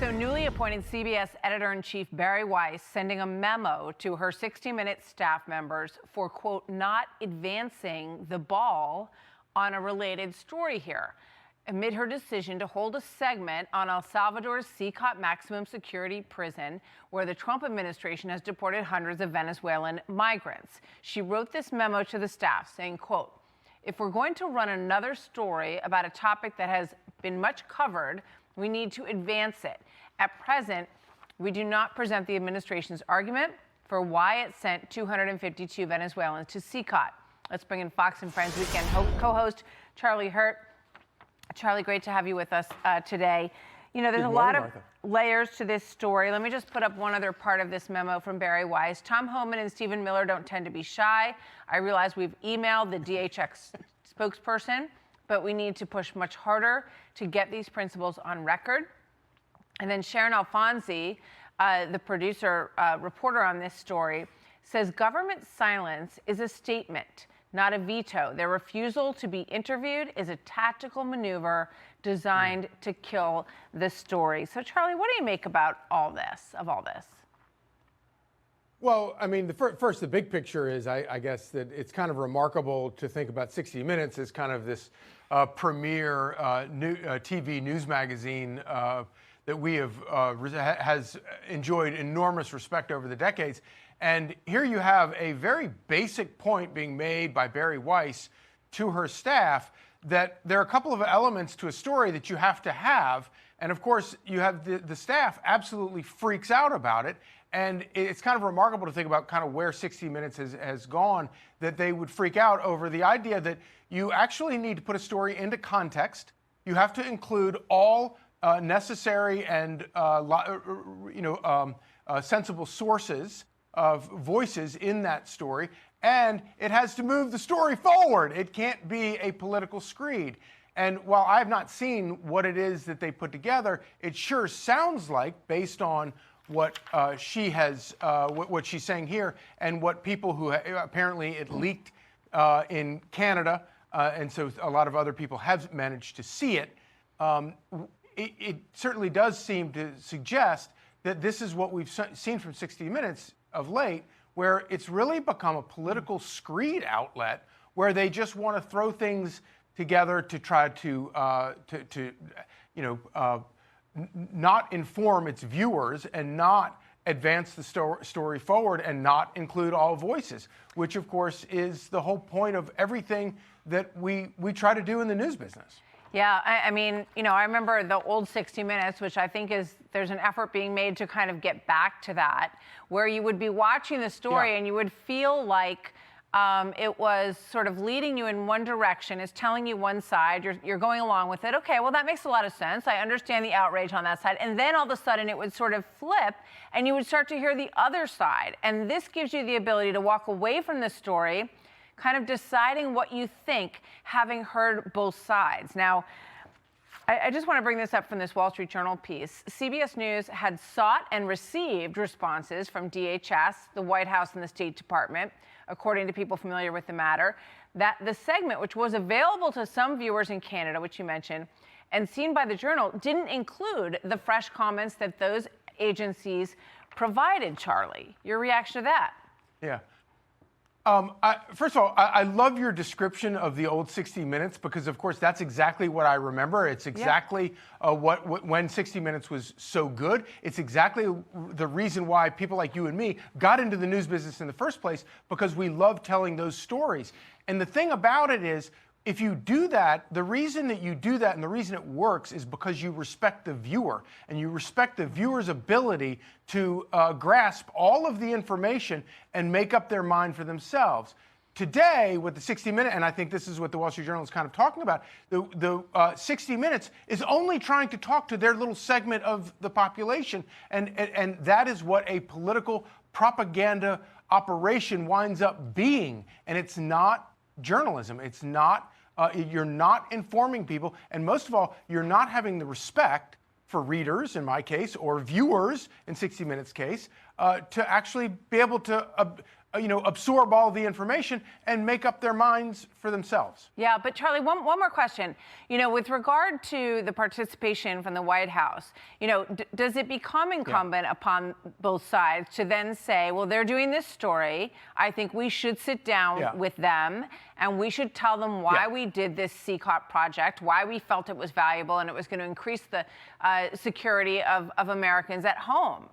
So newly appointed CBS editor-in-chief Bari Weiss sending a memo to her 60 Minutes staff members for, quote, not advancing the ball on a related story here, amid her decision to hold a segment on El Salvador's SCREED maximum security prison, where the Trump administration has deported hundreds of Venezuelan migrants. She wrote this memo to the staff saying, quote, if we're going to run another story about a topic that has been much covered, we need to advance it. At present, we do not present the administration's argument for why it sent 252 Venezuelans to SCREED. Let's bring in Fox and Friends Weekend co-host Charlie Hurt. Charlie, great to have you with us today. You know, there's a lot of layers to this story. Let me just put up one other part of this memo from Bari Weiss. Tom Homan and Stephen Miller don't tend to be shy. I realize we've emailed the DHS spokesperson, but we need to push much harder to get these principles on record. And then Sharon Alfonsi, the producer, reporter on this story, says government silence is a statement, not a veto. Their refusal to be interviewed is a tactical maneuver designed to kill the story. So, Charlie, what do you make about all this? Well, I mean, first, the big picture is, I guess, that it's kind of remarkable to think about 60 Minutes as kind of this premier TV news magazine that we has enjoyed enormous respect over the decades. And here you have a very basic point being made by Bari Weiss to her staff that there are a couple of elements to a story that you have to have. And of course, you have the staff absolutely freaks out about it. And it's kind of remarkable to think about kind of where 60 Minutes has gone, that they would freak out over the idea that you actually need to put a story into context. You have to include all necessary and sensible sources of voices in that story, and it has to move the story forward. It can't be a political screed. And while I have not seen what it is that they put together, it sure sounds like, based on what she has, what she's saying here, and what people who apparently it leaked in Canada, and so a lot of other people have managed to see it. It certainly does seem to suggest that this is what we've seen from 60 Minutes of late, where it's really become a political screed outlet, where they just want to throw things together to try to not inform its viewers and not advance the story forward and not include all voices, which of course is the whole point of everything that we try to do in the news business. Yeah, I mean, you know, I remember the old 60 Minutes, which I think there's an effort being made to kind of get back to that, where you would be watching the story and you would feel like it was sort of leading you in one direction, is telling you one side, you're going along with it. Okay, well, that makes a lot of sense. I understand the outrage on that side. And then all of a sudden it would sort of flip and you would start to hear the other side. And this gives you the ability to walk away from the story kind of deciding what you think, having heard both sides. Now, I just want to bring this up from this Wall Street Journal piece. CBS News had sought and received responses from DHS, the White House, and the State Department, according to people familiar with the matter, that the segment, which was available to some viewers in Canada, which you mentioned, and seen by the Journal, didn't include the fresh comments that those agencies provided, Charlie. Your reaction to that? Yeah. First of all, I love your description of the old 60 Minutes, because, of course, that's exactly what I remember. It's exactly when 60 Minutes was so good. It's exactly the reason why people like you and me got into the news business in the first place, because we love telling those stories. And the thing about it is, if you do that, the reason that you do that and the reason it works is because you respect the viewer, and you respect the viewer's ability to grasp all of the information and make up their mind for themselves. Today, with the 60 Minute, and I think this is what the Wall Street Journal is kind of talking about, the 60 Minutes is only trying to talk to their little segment of the population, and that is what a political propaganda operation winds up being, and it's not journalism. It's not, you're not informing people, and most of all, you're not having the respect for readers, in my case, or viewers, in 60 Minutes' case, to actually be able to absorb all the information and make up their minds for themselves. Yeah, but Charlie, one more question. With regard to the participation from the White House, does it become incumbent upon both sides to then say, well, they're doing this story. I think we should sit down with them and we should tell them why we did this CCOT project, why we felt it was valuable and it was going to increase the security of Americans at home.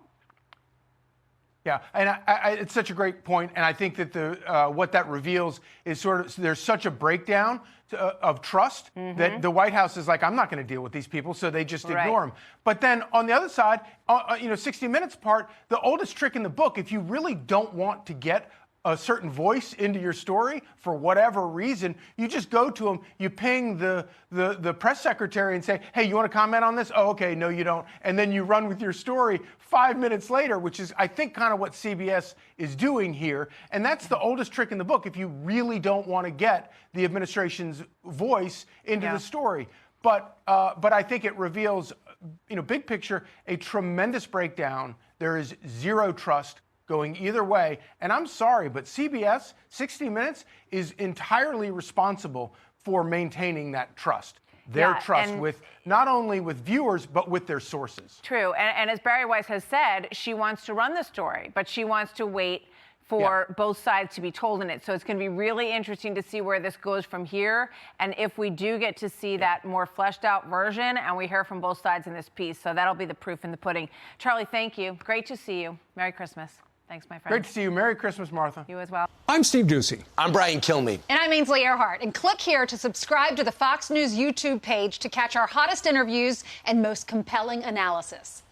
Yeah, and it's such a great point, and I think that what that reveals is there's such a breakdown of trust that the White House is like, I'm not going to deal with these people, so they just ignore them. But then on the other side, 60 Minutes part, the oldest trick in the book, if you really don't want to get a certain voice into your story for whatever reason, you just go to them, you ping the press secretary and say, hey, you want to comment on this? Oh, okay, no, you don't. And then you run with your story 5 minutes later, which is, I think, kind of what CBS is doing here. And that's the oldest trick in the book if you really don't want to get the administration's voice into the story. But I think it reveals, big picture, a tremendous breakdown. There is zero trust going either way. And I'm sorry, but CBS, 60 Minutes, is entirely responsible for maintaining that trust. Their trust with not only with viewers, but with their sources. True. And as Bari Weiss has said, she wants to run the story, but she wants to wait for both sides to be told in it. So it's going to be really interesting to see where this goes from here. And if we do get to see that more fleshed out version and we hear from both sides in this piece. So that'll be the proof in the pudding. Charlie, thank you. Great to see you. Merry Christmas. Thanks, my friend. Great to see you. Merry Christmas, Martha. You as well. I'm Steve Doocy. I'm Brian Kilmeade. And I'm Ainsley Earhart. And click here to subscribe to the Fox News YouTube page to catch our hottest interviews and most compelling analysis.